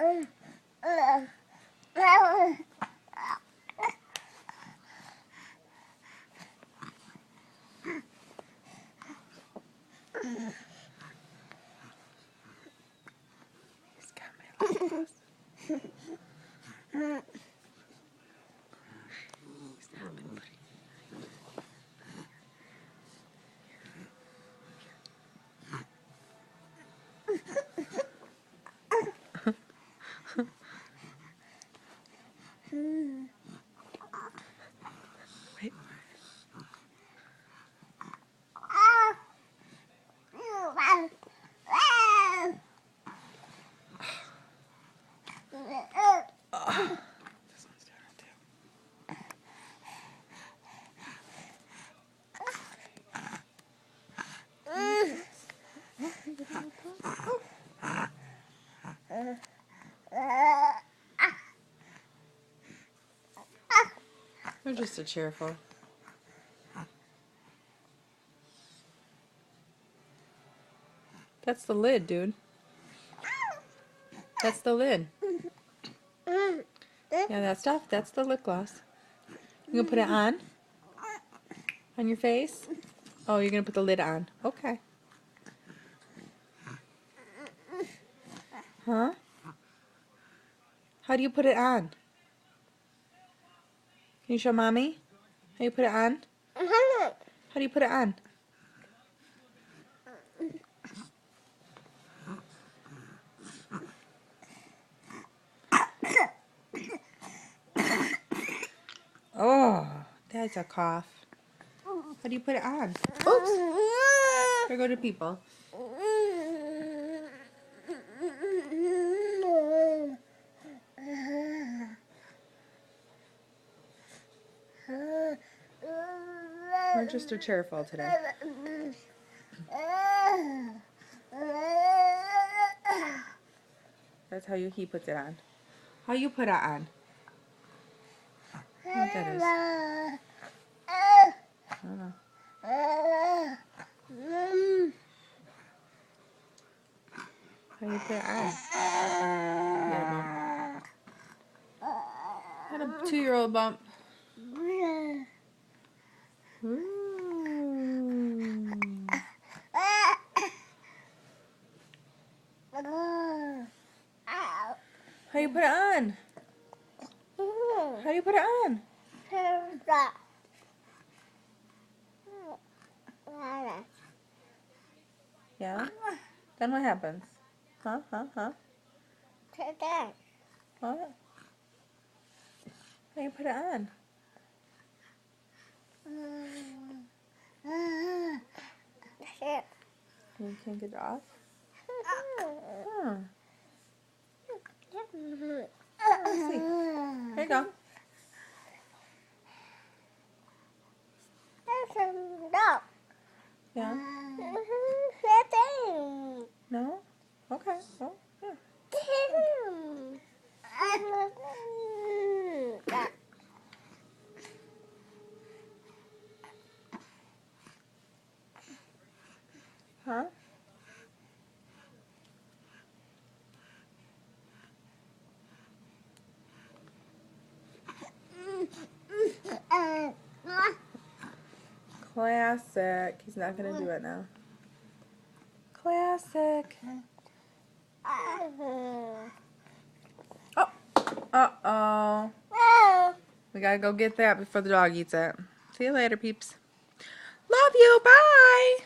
Wait. Oh, this one's doing it too. They're just a cheerful. That's the lid, dude. That's the lid. Yeah, that stuff, that's the lip gloss. You gonna put it on? On your face? Oh, you're gonna put the lid on. Okay. Huh? How do you put it on? Can you show mommy how you put it on? How do you put it on? Oh, that's a cough. How do you put it on? Oops. Here go the people. We're just a cheerful today. That's how he puts it on. How you put it on? I don't know what that is. I don't know. How you put it on? Yeah, had a 2-year-old bump. Ooh. How you put it on? How do you put it on? Yeah? Then what happens? Huh? What? How you put it on? You can't get it off? Huh. Let's see. Here you go. Yeah? No? Okay. Well, yeah. Huh? Classic. He's not going to do it now. Classic. Oh. Uh-oh. We got to go get that before the dog eats it. See you later, peeps. Love you. Bye.